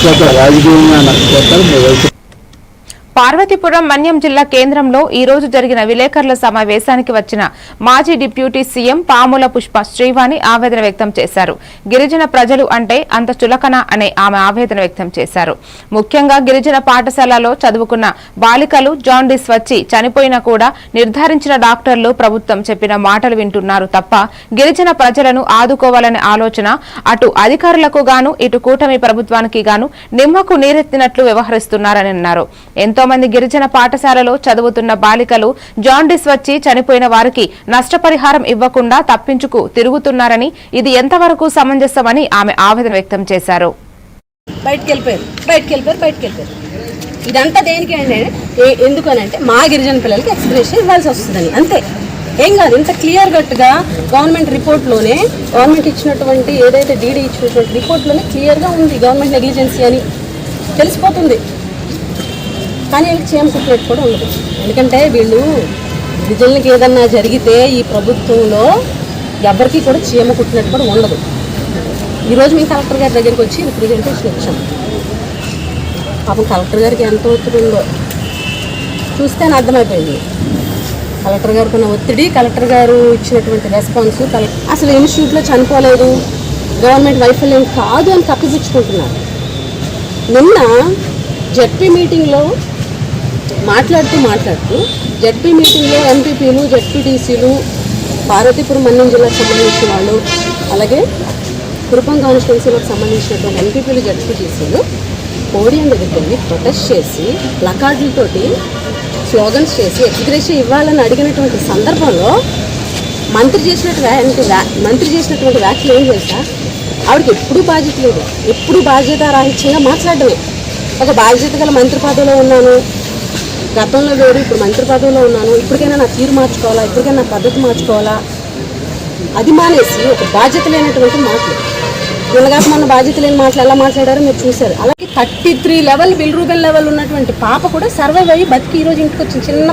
నష్టపోతారు, రాజకీయంగా నష్టపోతారు. పార్వతీపురం మన్యం జిల్లా కేంద్రంలో ఈ రోజు జరిగిన విలేకరుల సమావేశానికి వచ్చిన మాజీ డిప్యూటీ సీఎం పాముల పుష్ప శ్రీవాణి ఆవేదన వ్యక్తం చేశారు. గిరిజన ప్రజలు అంటే అంత చులకన అనే ఆమె ఆవేదన వ్యక్తం చేశారు. ముఖ్యంగా గిరిజన పాఠశాలలో చదువుకున్న బాలికలు జాండీస్ వచ్చి చనిపోయినా కూడా నిర్ధారించిన డాక్టర్లు ప్రభుత్వం చెప్పిన మాటలు వింటున్నారు తప్ప గిరిజన ప్రజలను ఆదుకోవాలనే ఆలోచన అటు అధికారులకు గాను ఇటు కూటమి ప్రభుత్వానికి గాను నిమ్మకు నీరెత్తినట్లు వ్యవహరిస్తున్నారని అన్నారు. ఎంతో మంది గిరిజన పాఠశాలలో చదువుతున్న బాలికలు జాండీస్ వచ్చి చనిపోయిన వారికి నష్టపరిహారం ఇవ్వకుండా తప్పించుకు తిరుగుతున్నారని ఇది ఎంతవరకు సమంజసమని ఆమె ఆవేదన వ్యక్తం చేశారు. ఇదంతా దేనికి అంటే ఎందుకనంటే మా గిరిజన పిల్లలకి ఎక్స్గ్రేషన్ ఇవ్వాల్సి వస్తుందని, అంతే, ఏం కాదు. ఇంత క్లియర్ కట్గా గవర్నమెంట్ రిపోర్ట్లోనే, గవర్నమెంట్ ఇచ్చినటువంటి ఏదైతే డీడీ ఇచ్చినటువంటి రిపోర్ట్లోనే క్లియర్గా ఉంది గవర్నమెంట్ నెగ్లిజెన్సీ అని తెలిసిపోతుంది. కానీ వీళ్ళకి చేమ కుట్టినట్టు కూడా ఉండదు. ఎందుకంటే వీళ్ళు గిరిజనులకి ఏదన్నా జరిగితే ఈ ప్రభుత్వంలో ఎవరికి కూడా చీమ కుట్టినట్టు కూడా ఉండదు. ఈరోజు మేము కలెక్టర్ గారి దగ్గరికి వచ్చి రిప్రజెంటేషన్ ఇచ్చాం. పాపం కలెక్టర్ గారికి ఎంత ఒత్తిడి ఉందో చూస్తే అర్థమైపోయింది. కలెక్టర్ గారికి ఉన్న ఒత్తిడి, కలెక్టర్ గారు ఇచ్చినటువంటి రెస్పాన్స్, అసలు ఇన్స్టిట్యూట్లో చనిపోలేదు, గవర్నమెంట్ వైఫల్యం కాదు అని కప్పిపుచ్చుకుంటున్నారు. నిన్న జెడ్పీ మీటింగ్లో మాట్లాడుతూ జెడ్పీ మీటింగ్లో ఎంపీపీలు, జెడ్పీటీసీలు, పార్వతీపురం మన్యం జిల్లాకు సంబంధించిన వాళ్ళు, అలాగే కురుపం కాన్స్టిట్యున్సీలకు సంబంధించినటువంటి ఎంపీపీలు, జెడ్పీటీసీలు పోడియం దగ్గరికి వెళ్ళి ప్రొటెస్ట్ చేసి ప్లకార్డులతోటి స్లోగన్స్ చేసి ఎక్స్గ్రేషన్ ఇవ్వాలని అడిగినటువంటి సందర్భంలో మంత్రి చేసినటువంటి వ్యాఖ్యలు ఏం చేశా, ఆవిడకి ఎప్పుడూ బాధ్యత లేదు, ఎప్పుడు బాధ్యతారాహిత్యంగా మాట్లాడడమే. ఒక బాధ్యత గల మంత్రి పదవిలో ఉన్నాను, గతంలో వేరు, ఇప్పుడు మంత్రి పదవిలో ఉన్నాను, ఇప్పటికైనా నా తీరు మార్చుకోవాలా, ఇప్పటికైనా నా పద్ధతి మార్చుకోవాలా, అది మానేసి ఒక బాధ్యత లేనటువంటి మాటలు. వీళ్ళగాక మన బాధ్యత లేని మాటలు ఎలా మాట్లాడారో మీరు చూశారు. అలాగే 33 లెవెల్ బిల్ రూబెన్ లెవెల్ ఉన్నటువంటి పాప కూడా సర్వైవ్ అయ్యి బతికి ఈరోజు ఇంటికి వచ్చింది. చిన్న